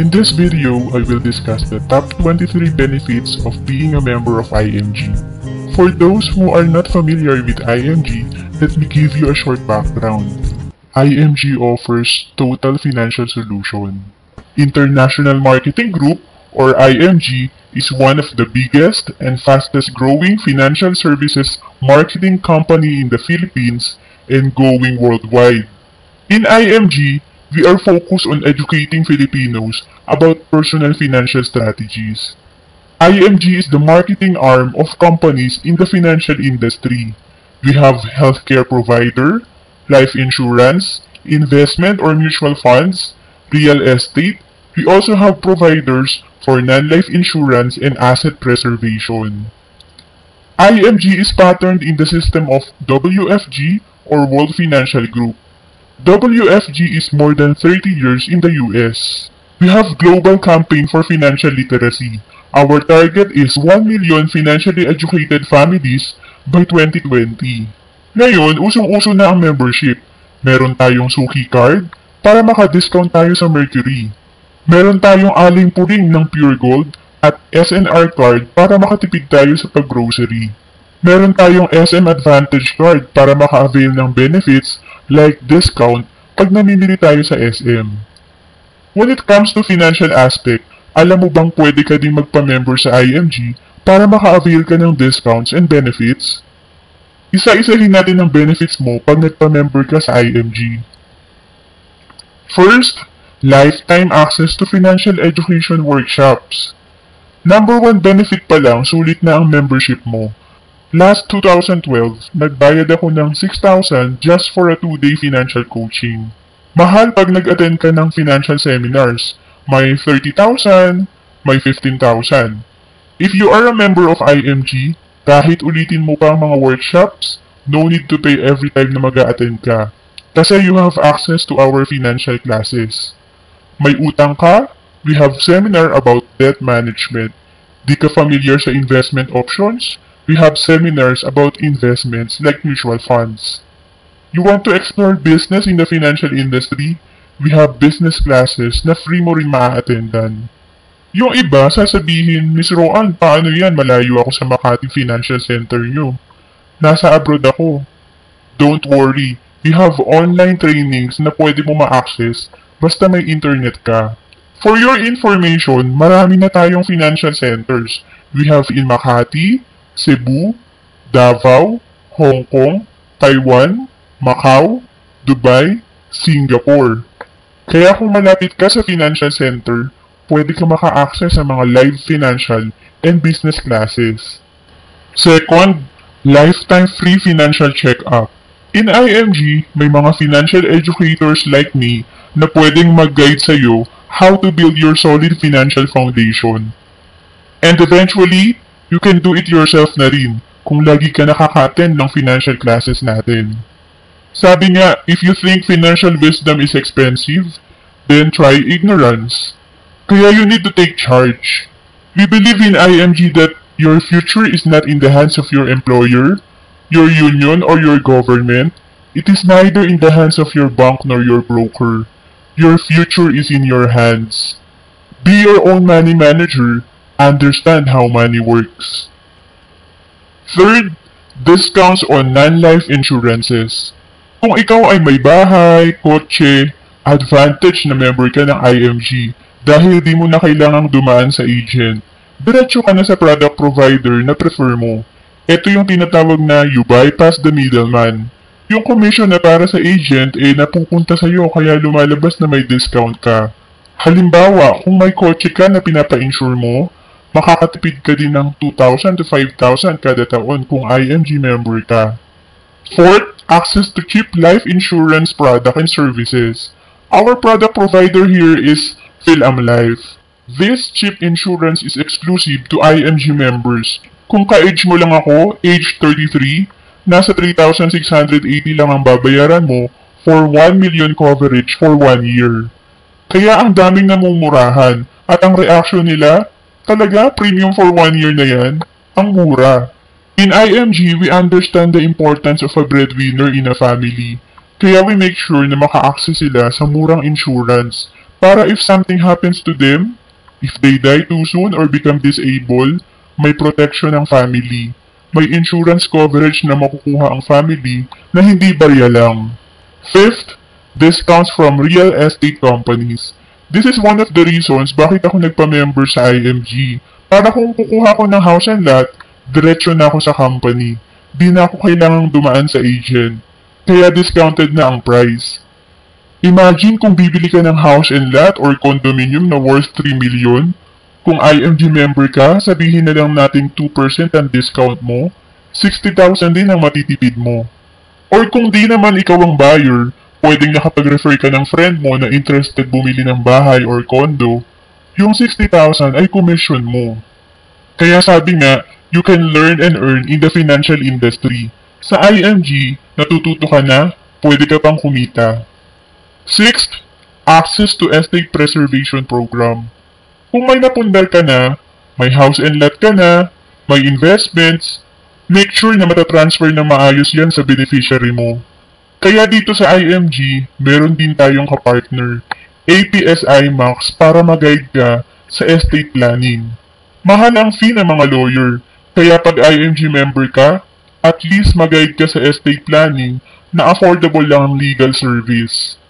In this video, I will discuss the top 23 benefits of being a member of IMG. For those who are not familiar with IMG, let me give you a short background. IMG offers total financial solution. International Marketing Group, or IMG, is one of the biggest and fastest growing financial services marketing company in the Philippines and going worldwide. In IMG, we are focused on educating Filipinos about personal financial strategies. IMG is the marketing arm of companies in the financial industry. We have healthcare provider, life insurance, investment or mutual funds, real estate. We also have providers for non-life insurance and asset preservation. IMG is patterned in the system of WFG or World Financial Group. WFG is more than 30 years in the US. We have global campaign for financial literacy. Our target is 1 million financially educated families by 2020. Ngayon, usong-uso na ang membership. Meron tayong Suki card para maka-discount tayo sa Mercury. Meron tayong aling puring ng Pure Gold at SNR card para makatipid tayo sa pag-grocery. Meron tayong SM Advantage card para maka-avail ng benefits like discount pag namimili tayo sa SM. When it comes to financial aspect, alam mo bang pwede ka din magpa-member sa IMG para maka-avail ka ng discounts and benefits? Isa-isahin natin ang benefits mo pag nagpa-member ka sa IMG. First, lifetime access to financial education workshops. Number 1 benefit pa lang, sulit na ang membership mo. Last 2012, nagbayad ako ng 6,000 just for a 2-day financial coaching. Mahal pag nag-attend ka ng financial seminars. May 30,000, may 15,000. If you are a member of IMG, kahit ulitin mo pa ang mga workshops, no need to pay every time na mag-attend ka. Kasi you have access to our financial classes. May utang ka? We have seminar about debt management. Di ka familiar sa investment options? We have seminars about investments like mutual funds. You want to explore business in the financial industry? We have business classes na free mo rin maa-attendan. Yung iba, sasabihin, Miss Roan, paano yan? Malayo ako sa Makati Financial Center nyo. Nasa abroad ako. Don't worry, we have online trainings na pwede mo ma-access basta may internet ka. For your information, marami na tayong financial centers. We have in Makati, Cebu, Davao, Hong Kong, Taiwan, Macau, Dubai, Singapore. Kaya kung malapit ka sa financial center, pwede ka maka-access sa mga live financial and business classes. Second, lifetime free financial check-up. In IMG, may mga financial educators like me na pwedeng mag-guide sa'yo how to build your solid financial foundation. And eventually, you can do it yourself na rin kung lagi ka nakaka-attend ng financial classes natin. Sabi nga, if you think financial wisdom is expensive, then try ignorance. Kaya you need to take charge. We believe in IMG that your future is not in the hands of your employer, your union, or your government. It is neither in the hands of your bank nor your broker. Your future is in your hands. Be your own money manager. Understand how money works. Third, discounts on non-life insurances. Kung ikaw ay may bahay, kotse, advantage na member ka ng IMG dahil di mo na kailangang dumaan sa agent. Diretso ka na sa product provider na prefer mo. Ito yung tinatawag na you bypass the middleman. Yung commission na para sa agent napupunta sa'yo kaya lumalabas na may discount ka. Halimbawa, kung may kotse ka na pinapa-insure mo, makakatipid ka din ng 2,000 to 5,000 kada taon kung IMG member ka. Fourth, access to cheap life insurance product and services. Our product provider here is PhilAmLife. This cheap insurance is exclusive to IMG members. Kung ka-age mo lang ako, age 33, nasa 3,680 lang ang babayaran mo for 1 million coverage for 1 year. Kaya ang daming namumurahan at ang reaction nila, talaga premium for 1 year na yan? Ang mura. In IMG, we understand the importance of a breadwinner in a family. Kaya we make sure na maka-access sila sa murang insurance Para if something happens to them, if they die too soon or become disabled, may protection ang family. May insurance coverage na makukuha ang family na hindi barya lang. Fifth, discounts from real estate companies. This is one of the reasons bakit ako nagpa-member sa IMG. Para kung kukuha ko ng house and lot, diretso na ako sa company. Di na ako kailangang dumaan sa agent. Kaya discounted na ang price. Imagine kung bibili ka ng house and lot or condominium na worth 3 million. Kung IMG member ka, sabihin na lang natin 2% ang discount mo, 60,000 din ang matitipid mo. Or kung di naman ikaw ang buyer, pwedeng nakapag-refer ka ng friend mo na interested bumili ng bahay or condo, yung 60,000 ay commission mo. Kaya sabi nga, you can learn and earn in the financial industry. Sa IMG, natututo ka na, pwede ka pang kumita. Sixth, access to estate preservation program. Kung may napundar ka na, may house and lot ka na, may investments, make sure na matatransfer na maayos yan sa beneficiary mo. Kaya dito sa IMG, meron din tayong kapartner, APSI Max para mag-guide ka sa estate planning. Mahal ang fee ng mga lawyer, kaya pag IMG member ka, at least mag-guide ka sa estate planning na affordable lang ang legal service.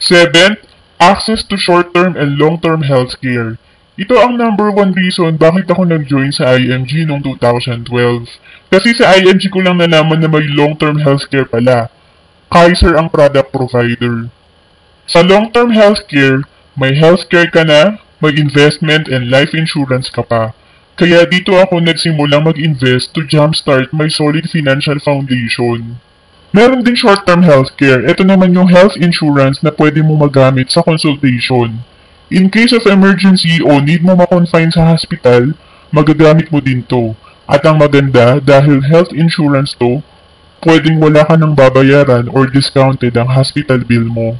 Seventh, access to short-term and long-term healthcare. Ito ang number one reason bakit ako nag-join sa IMG noong 2012. Kasi sa IMG ko lang nalaman na may long-term healthcare pala. Kaiser ang product provider. Sa long-term healthcare, may healthcare ka na, may investment and life insurance ka pa. Kaya dito ako nagsimulang mag-invest to jumpstart my solid financial foundation. Meron din short-term healthcare. Ito naman yung health insurance na pwede mo magamit sa consultation. In case of emergency o need mo ma-confine sa hospital, magagamit mo din to. At ang maganda, dahil health insurance to, pwedeng wala ka nang babayaran or discounted ang hospital bill mo.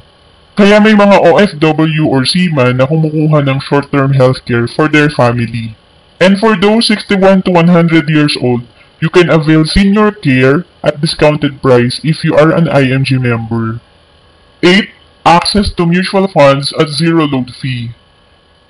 Kaya may mga OFW or seaman na kumukuha ng short-term healthcare for their family. And for those 61 to 100 years old, you can avail senior care at discounted price if you are an IMG member. 8. Access to mutual funds at zero load fee.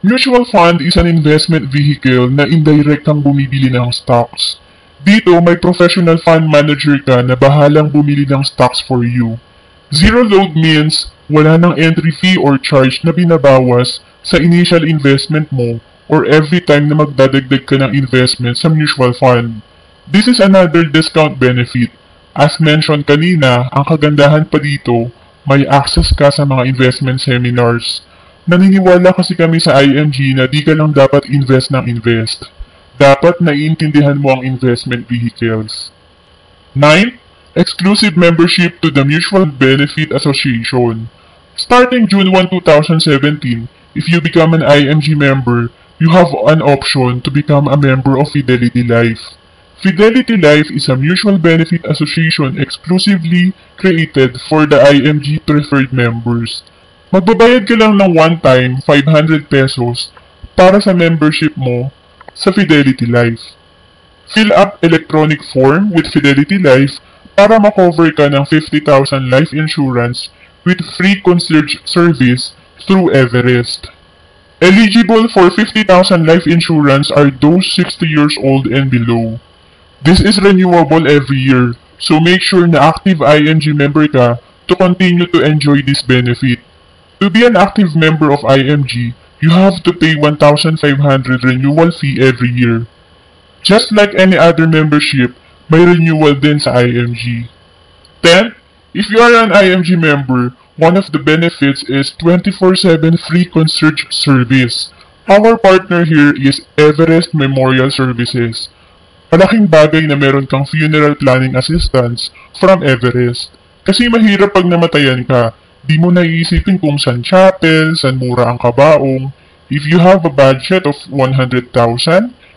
Mutual fund is an investment vehicle na indirect kang bumibili ng stocks. Dito, may professional fund manager ka na bahalang bumili ng stocks for you. Zero load means wala nang entry fee or charge na binabawas sa initial investment mo or every time na magdadagdag ka ng investment sa mutual fund. This is another discount benefit. As mentioned kanina, ang kagandahan pa dito, may access ka sa mga investment seminars. Naniniwala kasi kami sa IMG na di ka lang dapat invest ng invest. Dapat naiintindihan mo ang investment vehicles. 9. Exclusive membership to the Mutual Benefit Association. Starting June 1, 2017, if you become an IMG member, you have an option to become a member of Fidelity Life. Fidelity Life is a mutual benefit association exclusively created for the IMG preferred members. Magbabayad ka lang ng one-time 500 pesos para sa membership mo sa Fidelity Life. Fill up electronic form with Fidelity Life para makover ka ng 50,000 life insurance with free concierge service through Everest. Eligible for 50,000 life insurance are those 60 years old and below. This is renewable every year, so make sure na active IMG member ka to continue to enjoy this benefit. To be an active member of IMG, you have to pay 1,500 renewal fee every year. Just like any other membership, may renewal din sa IMG. 10. If you are an IMG member, one of the benefits is 24/7 free concierge service. Our partner here is Everest Memorial Services. Malaking bagay na meron kang funeral planning assistance from Everest. Kasi mahirap pag namatayan ka, di mo naiisipin kung saan chapel, saan mura ang kabaong. If you have a budget of 100,000,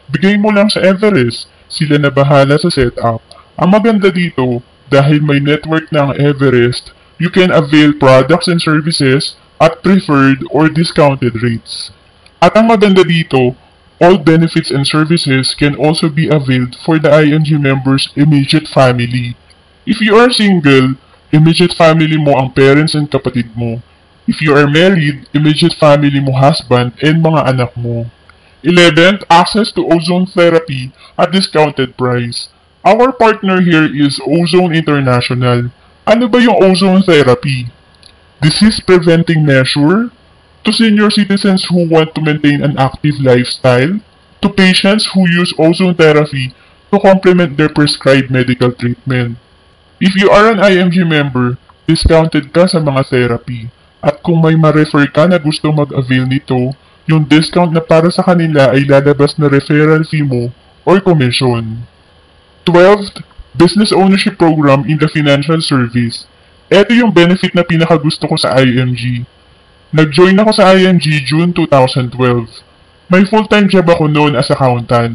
bigay mo lang sa Everest. Sila na bahala sa setup. Ang maganda dito, dahil may network na ang Everest, you can avail products and services at preferred or discounted rates. At ang maganda dito, all benefits and services can also be availed for the IMG members' immediate family. If you are single, immediate family mo ang parents and kapatid mo. If you are married, immediate family mo, husband, and mga anak mo. 11th, access to ozone therapy at discounted price. Our partner here is Ozone International. Ano ba yung ozone therapy? Disease preventing measure to senior citizens who want to maintain an active lifestyle, to patients who use ozone therapy to complement their prescribed medical treatment. If you are an IMG member, discounted ka sa mga therapy. At kung may ma-refer ka na gusto mag-avail nito, yung discount na para sa kanila ay lalabas na referral fee mo or commission. 12th, Business Ownership Program in the Financial Service. Ito yung benefit na pinakagusto ko sa IMG. Nag-join ako sa IMG June 2012. May full-time job ako noon as accountant.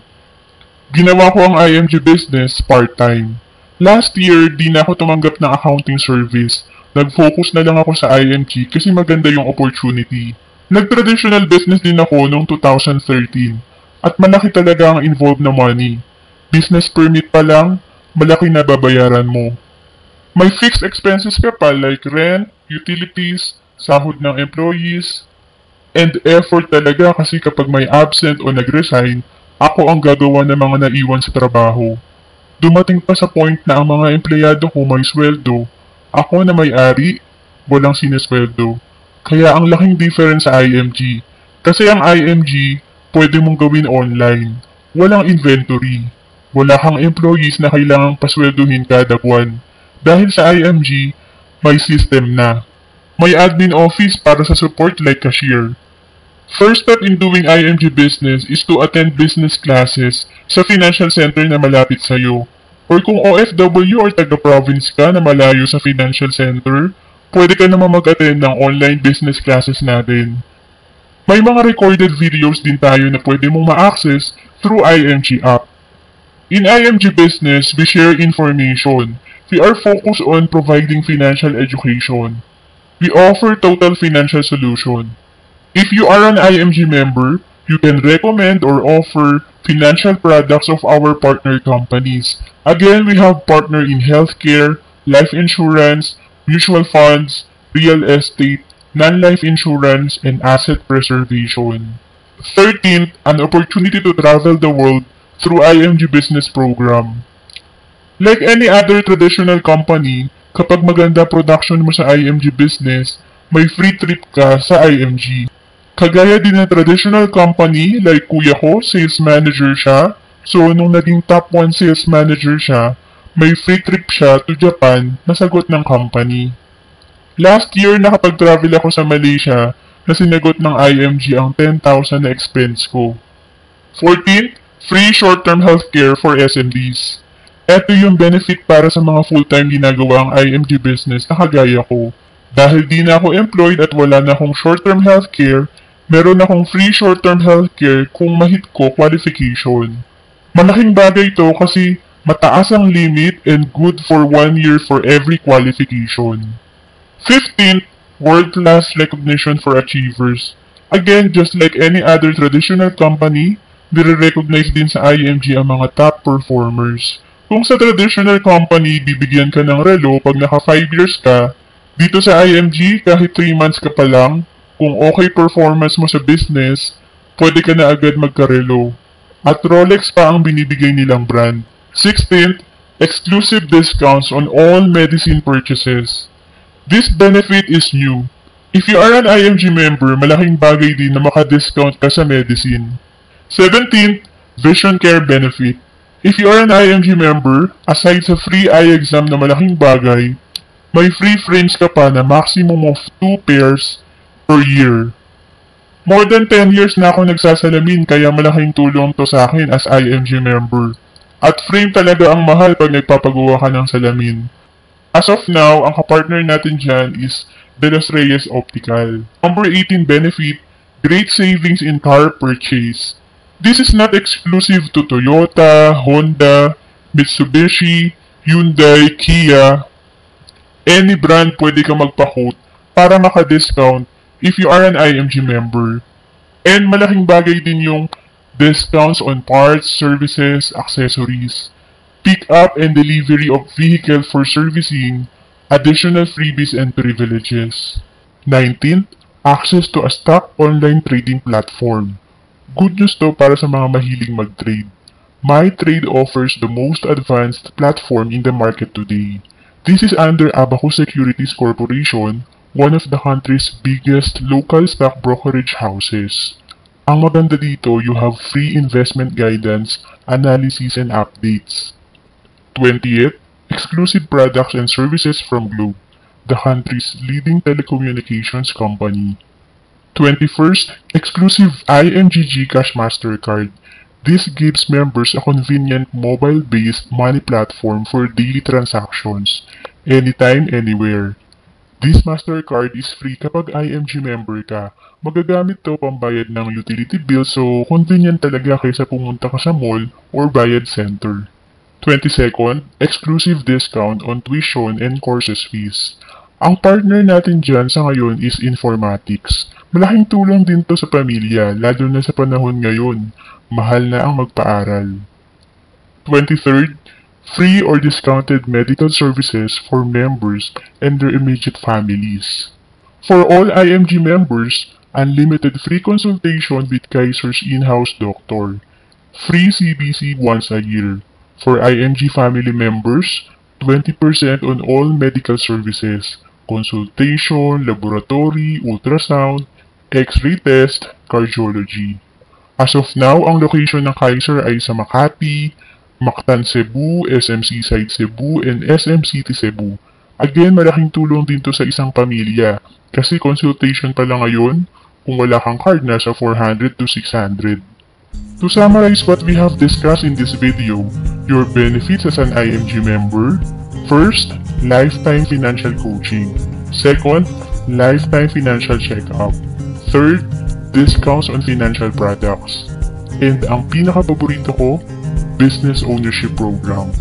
Ginawa ko ang IMG business part-time. Last year, di na ako tumanggap ng accounting service. Nag-focus na lang ako sa IMG kasi maganda yung opportunity. Nag-traditional business din ako noong 2013 at malaki talaga ang involved na money. Business permit pa lang, malaki na babayaran mo. May fixed expenses ka pa like rent, utilities, sahod ng employees, and effort talaga kasi kapag may absent o nag-resign, ako ang gagawa ng mga naiwan sa trabaho. Dumating pa sa point na ang mga empleyado ko may sweldo. Ako na may-ari, walang sinesweldo. Kaya ang laking difference sa IMG. Kasi ang IMG, pwede mong gawin online. Walang inventory. Wala kang employees na kailangang pasweldohin kada buwan. Dahil sa IMG, may system na. May admin office para sa support like cashier. First step in doing IMG business is to attend business classes sa financial center na malapit sa'yo. Or kung OFW or taga-province ka na malayo sa financial center, pwede ka naman mag-attend ng online business classes natin. May mga recorded videos din tayo na pwede mong ma-access through IMG app. In IMG business, we share information. We are focused on providing financial education. We offer total financial solution. If you are an IMG member, you can recommend or offer financial products of our partner companies. Again, we have partner in healthcare, life insurance, mutual funds, real estate, non-life insurance, and asset preservation. 13th, an opportunity to travel the world through IMG Business Program. Like any other traditional company, kapag maganda production mo sa IMG Business, may free trip ka sa IMG. Kagaya din ng traditional company like kuya ko, sales manager siya. So, nung naging top 1 sales manager siya, may free trip siya to Japan na sagot ng company. Last year, nakapag-travel ako sa Malaysia na sinagot ng IMG ang 10,000 na expense ko. 14th, free short-term healthcare for SMDs. Ito yung benefit para sa mga full-time ginagawa ang IMG business na kagaya ko. Dahil di na ako employed at wala na akong short-term healthcare, meron akong free short-term healthcare kung ma-hit ko qualification. Malaking bagay ito kasi mataas ang limit and good for 1 year for every qualification. 15th, world-class recognition for achievers. Again, just like any other traditional company, nire-recognize din sa IMG ang mga top performers. Kung sa traditional company, bibigyan ka ng relo pag naka 5 years ka, dito sa IMG kahit 3 months ka pa lang, kung okay performance mo sa business, pwede ka na agad magkarelo. At Rolex pa ang binibigay nilang brand. 16th, exclusive discounts on all medicine purchases. This benefit is new. If you are an IMG member, malaking bagay din na maka-discount ka sa medicine. 17th, vision care benefit. If you are an IMG member, aside sa free eye exam na malaking bagay, may free frames ka pa na maximum of 2 pairs per year. More than 10 years na ako nagsasalamin kaya malaking tulong to sa akin as IMG member. At frame talaga ang mahal pag nagpapagawa ka ng salamin. As of now, ang kapartner natin dyan is De Los Reyes Optical. Number 18 benefit, great savings in car purchase. This is not exclusive to Toyota, Honda, Mitsubishi, Hyundai, Kia. Any brand pwede ka magpa-quote para maka-discount if you are an IMG member. And malaking bagay din yung discounts on parts, services, accessories, pick-up and delivery of vehicle for servicing, additional freebies and privileges. 19th, access to a stock online trading platform. Good news to para sa mga mahiling mag-trade. MyTrade offers the most advanced platform in the market today. This is under Abacus Securities Corporation, one of the country's biggest local stock brokerage houses. Ang maganda dito, you have free investment guidance, analysis, and updates. 20th, exclusive products and services from Globe, the country's leading telecommunications company. 21st, exclusive ING GCash MasterCard. This gives members a convenient mobile-based money platform for daily transactions, anytime, anywhere. This MasterCard is free kapag IMG member ka. Magagamit to pambayad ng utility bill so convenient talaga kaysa pumunta ka sa mall or bayad center. 22nd, exclusive discount on tuition and courses fees. Ang partner natin dyan sa ngayon is Informatics. Malaking tulong din to sa pamilya, lalo na sa panahon ngayon. Mahal na ang magpaaral. 23rd, free or discounted medical services for members and their immediate families. For all IMG members, unlimited free consultation with Kaiser's in-house doctor. Free CBC once a year. For IMG family members, 20% on all medical services, consultation, laboratory, ultrasound, X-ray test, cardiology. As of now, ang location ng Kaiser ay sa Makati, Mactan Cebu, SM Seaside Cebu, and SM City Cebu. Again, malaking tulong din to sa isang pamilya kasi consultation pa lang ngayon, kung wala kang card nasa 400 to 600. To summarize what we have discussed in this video, your benefits as an IMG member: first, lifetime financial coaching. Second, lifetime financial checkup. Third, discounts on financial products. And ang pinaka-paborito ko, business ownership program.